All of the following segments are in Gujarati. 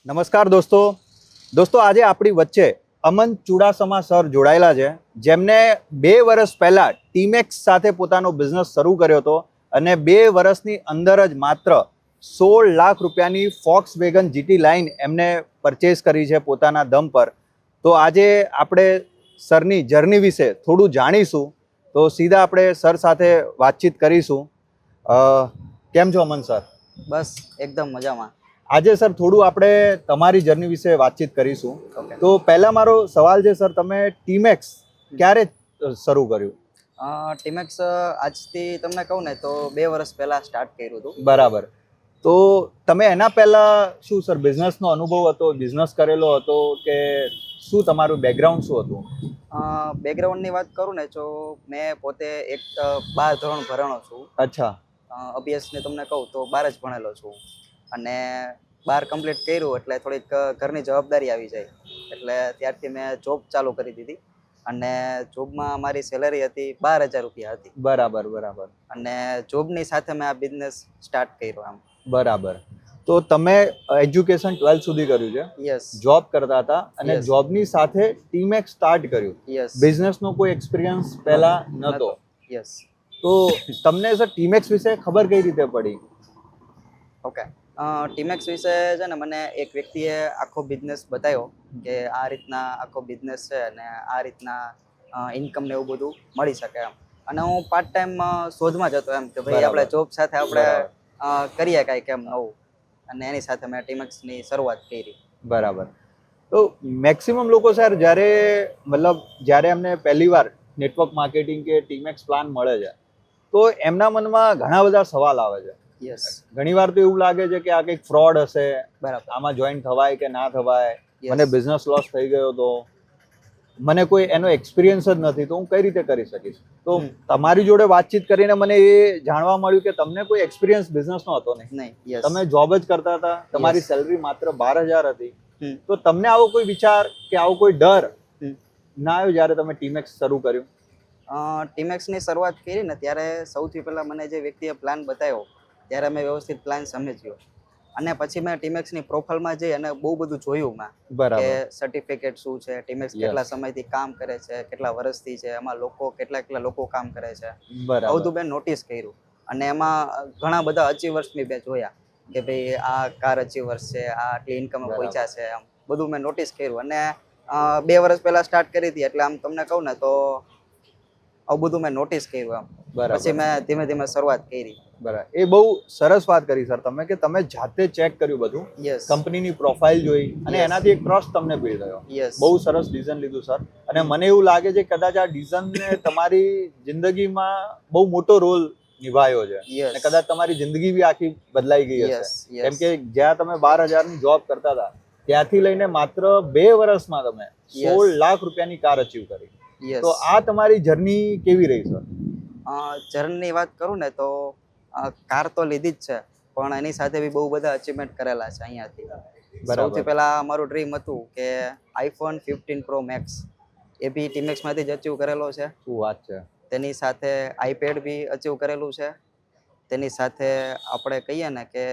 નમસ્કાર દોસ્તો આજે આપણી વચ્ચે અમન ચુડાસમા સર જોડાયેલા છે, જેમને 2 વર્ષ પહેલા ટીમેક્સ સાથે પોતાનો બિઝનેસ શરૂ કર્યો હતો અને 2 વર્ષની અંદર જ માત્ર 16 લાખ રૂપિયાની ફોક્સવેગન જીટી લાઇન એમને પરચેસ કરી છે પોતાના દમ પર. તો આજે આપણે સરની જર્ની વિશે થોડું જાણીશું, તો સીધા આપણે સર સાથે વાતચીત કરીશું. કેમ છો અમન સર? બસ એકદમ મજામાં. આજે સર થોડું આપણે તમારી જર્ની વિશે વાતચીત કરીશું. તો પહેલા મારો સવાલ છે સર, તમે ટીમેક્સ ક્યારે શરૂ કર્યું? ટીમેક્સ આજથી તમને કહું ને તો 2 વર્ષ પહેલા સ્ટાર્ટ કર્યું હતું. બરાબર. તો તમે એના પહેલા શું સર બિઝનેસનો અનુભવ હતો, બિઝનેસ કરેલો હતો કે શું તમારું બેકગ્રાઉન્ડ શું હતું? બેકગ્રાઉન્ડની વાત કરું ને તો મેં પોતે એક 12 ધોરણ ભણેલો છું. અચ્છા. અભ્યાસને તમને કહું તો 12 જ ભણેલો છું અને 12 કમ્પ્લીટ કર્યું એટલે થોડીક ઘરની જવાબદારી આવી જાય એટલે ત્યારથી મેં જોબ ચાલુ કરી દીધી અને જોબમાં મારી સેલરી હતી 12,000 રૂપિયા હતી. બરાબર. અને જોબની સાથે મેં આ બિઝનેસ સ્ટાર્ટ કર્યો આમ. બરાબર. તો તમે એજ્યુકેશન 12th સુધી કર્યું છે? યસ. જોબ કરતા હતા અને જોબની સાથે ટીમેક્સ સ્ટાર્ટ કર્યું? યસ. બિઝનેસનો કોઈ એક્સપિરિયન્સ પહેલા નહોતો? યસ. તો તમને સર ટીમેક્સ વિશે ખબર કઈ રીતે પડી? ઓકે, ટીમેક્સ વિશે છે ને મને એક વ્યક્તિએ આખો બિઝનેસ બતાવ્યો કે આ રીતના આખો બિઝનેસ છે અને આ રીતના ઇન્કમ ને એવું બધું મળી શકે એમ. અને હું પાર્ટ ટાઈમ શોધમાં જ હતો એમ કે ભાઈ આપણે જોબ સાથે આપણે કરીએ કાંઈક એમ નવું, અને એની સાથે મેં ટીમેક્સની શરૂઆત કરી. બરાબર. તો મેક્સિમમ લોકો સર જ્યારે એમને પહેલી વાર નેટવર્ક માર્કેટિંગ કે ટીમેક્સ પ્લાન મળે છે તો એમના મનમાં ઘણા બધા સવાલ આવે છે. યસ. ઘણી વાર તો એવું લાગે છે કે આ કંઈક ફ્રોડ હશે, બરાબર, આમાં જોઈન થવાય કે ના થવાય, મને બિઝનેસ લોસ થઈ ગયો તો મને કોઈ એનો એક્સપિરિયન્સ જ નથી, તો હું કઈ રીતે કરી શકીશ? તો તમારી જોડે વાતચીત કરીને મને એ જાણવા મળ્યું કે તમને કોઈ એક્સપિરિયન્સ બિઝનેસનો હતો નહીં. યસ. તમે જોબ જ કરતા હતા, તમારી સેલરી માત્ર 12,000 હતી. તો તમને આવો કોઈ વિચાર કે આવો કોઈ ડર ના આવ્યો જ્યારે તમે ટીમેક્સ શરૂ કર્યું? ટીમેક્સની શરૂઆત કરી ને ત્યારે સૌથી પહેલા મને જે વ્યક્તિએ પ્લાન બતાવ્યો ત્યારે મેં વ્યવસ્થિત પ્લાન સમજ્યો અને પછી મેં ટીમેક્સની પ્રોફાઇલમાં જઈ અને બહુ બધું જોયું મેં કે સર્ટિફિકેટ શું છે, ટીમેક્સ કેટલા સમયથી કામ કરે છે, કેટલા વર્ષથી છે, એમાં લોકો કેટલા લોકો કામ કરે છે, આ બધું મેં નોટિસ કર્યું. અને એમાં ઘણા બધા અચીવર્સ મેં જોયા કે ભાઈ આ કાર અચીવર્સ છે, આ આટલી ઇન્કમ પહોંચ્યા છે, એમ બધું મેં નોટિસ કર્યું. અને 2 વર્ષ પહેલા સ્ટાર્ટ કરી હતી એટલે આમ તમને કહું ને તો આવું બધું મેં નોટિસ કર્યું એમ. પછી મેં ધીમે ધીમે શરૂઆત કરી. બરાબર. એ બહુ સરસ વાત કરી સર તમે કે તમે જાતે ચેક કર્યું બધું, કંપનીની પ્રોફાઇલ જોઈ અને એનાથી એક ટ્રસ્ટ તમને બિલ્ડ થયો. બહુ સરસ ડિસિઝન લીધું સર. અને મને એવું લાગે છે કદાચ આ ડિસિઝનને તમારી જિંદગીમાં બહુ મોટો રોલ નિભાવ્યો છે અને કદાચ તમારી જિંદગી બી આખી બદલાઈ ગઈ હશે. કેમ કે જ્યાં તમે 12,000ની જોબ કરતા હતા ત્યાંથી લઈને માત્ર 2 વર્ષમાં તમે 16 લાખ રૂપિયાની કાર અચીવ કરી. તો આ તમારી જર્ની કેવી રહી સર? જર્નીની વાત કરું ને તો કાર તો લીધી જ છે પણ એની સાથે બી બહુ બધા અચીવમેન્ટ કરેલા છે અહીંયાથી. સૌથી પહેલા મારું ડ્રીમ હતું કે iPhone 15 Pro Max એ બી ટીમેક્સમાંથી જ અચીવ કરેલો છે. શું વાત છે! તેની સાથે iPad બી અચીવ કરેલું છે. તેની સાથે આપણે કહીએ ને કે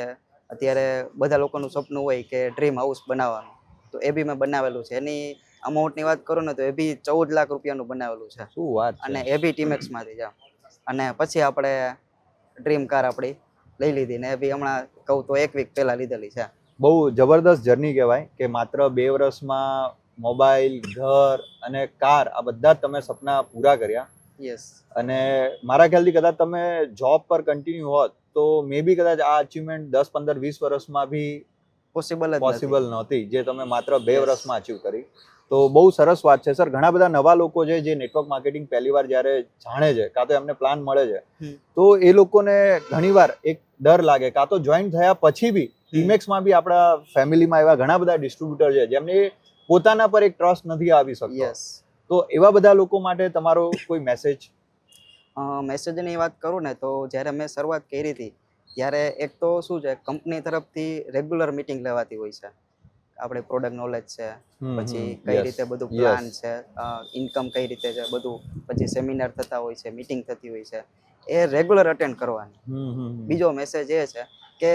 અત્યારે બધા લોકોનું સપનું હોય કે ડ્રીમ હાઉસ બનાવવાનું, તો એ બી મેં બનાવેલું છે. એની અમાઉન્ટની વાત કરું ને તો એ બી 14 લાખ રૂપિયાનું બનાવેલું છે. શું વાત! અને એ બી ટીમેક્સમાંથી જ. અને પછી આપણે ડ્રીમ કાર આપણી લઈ લીધી ને એ બી હમણાં કહું તો 1 વીક પહેલા લીધેલી છે. બહુ જબરદસ્ત જર્ની કહેવાય કે માત્ર 2 વર્ષમાં મોબાઈલ, ઘર અને કાર આ બધા જ તમે સપના પૂરા કર્યા. યસ. અને મારા ખ્યાલથી કદાચ તમે જોબ પર કન્ટિન્યુ હોત તો મે બી કદાચ આ અચીવમેન્ટ 10, 15, 20 વર્ષમાં બી પોસિબલ નહોતી જે તમે માત્ર 2 વર્ષમાં અચીવ કરી. તો બહુ સરસ વાત છે સર. ઘણા બધા નવા લોકો છે જે નેટવર્ક માર્કેટિંગ પહેલી વાર જ્યારે જાણે છે કાં તો એમને પ્લાન મળે છે તો એ લોકોને ઘણીવાર એક ડર લાગે, કાં તો જોઈન થયા પછી બી ટીમેક્સમાં બી આપણા ફેમિલીમાં એવા ઘણા બધા ડિસ્ટ્રીબ્યુટર છે જેમને પોતાના પર એક ટ્રસ્ટ નથી આવી શકતો. તો એવા બધા લોકો માટે તમારો કોઈ મેસેજ? મેસેજની વાત કરું ને તો જ્યારે મેં શરૂઆત કરી હતી ત્યારે એક તો શું છે, કંપની તરફથી રેગ્યુલર મીટિંગ લેવાતી હોય છે. આપણે પ્રોડક્ટ નોલેજ છે, પછી કઈ રીતે બધું પ્લાન છે, ઇન્કમ કઈ રીતે છે બધું, પછી સેમિનાર થતા હોય છે, મીટિંગ થતી હોય છે, એ રેગ્યુલર અટેન્ડ કરવાની. બીજો મેસેજ એ છે કે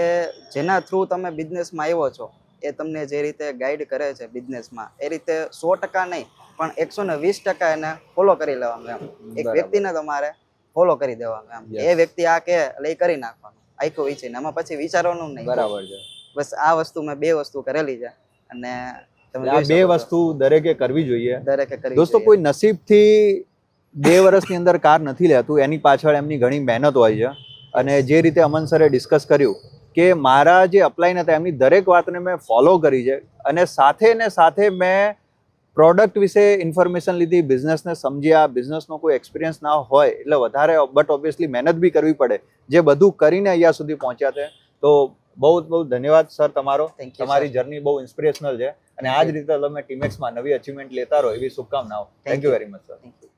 જેના થ્રુ તમે બિઝનેસમાં આવ્યો છો એ તમને જે રીતે ગાઈડ કરે છે બિઝનેસમાં એ રીતે 100% નહીં પણ 120% એને ફોલો કરી લેવાનું એમ. એક બરાબર. વ્યક્તિને તમારે ફોલો કરી દેવાનું એમ. Yes. એ વ્યક્તિ આ કે એટલે એ કરી નાખવાનું આખું વિચારીને એમાં પછી વિચારવાનું નહીં. બરાબર છે. બસ આ વસ્તુ મેં 2 વસ્તુ કરેલી છે અને તમે આ જોઈ 2 શકો છો. વસ્તુ દરેકે કરવી જોઈએ. દરેકે કરવી દોસ્તો જોઈએ. કોઈ નસીબથી 2 વર્ષની અંદર કાર નથી લેતું, એની પાછળ એમની ઘણી મહેનત હોય છે. અને જે રીતે અમન સરે ડિસ્કસ કર્યું કે મારા જે અપલાઈન હતા એમની દરેક વાતને મેં ફોલો કરી છે અને સાથે મેં પ્રોડક્ટ વિશે ઇન્ફોર્મેશન લીધી, બિઝનેસને સમજ્યા. બિઝનેસનો કોઈ એક્સપિરિયન્સ ના હોય એટલે વધારે બટ ઓબ્વિયસલી મહેનત બી કરવી પડે, જે બધું કરીને અહીંયા સુધી પહોંચ્યા છે. તો બહુ ધન્યવાદ સર તમારો. Thank you, તમારી sir. જર્ની બહુ ઇન્સ્પિરેશનલ છે અને આ જ રીતે તમે ટીમેક્સમાં નવી અચીવમેન્ટ લેતા રહો એવી શુભકામનાઓ. Thank you very much sir. Thank you.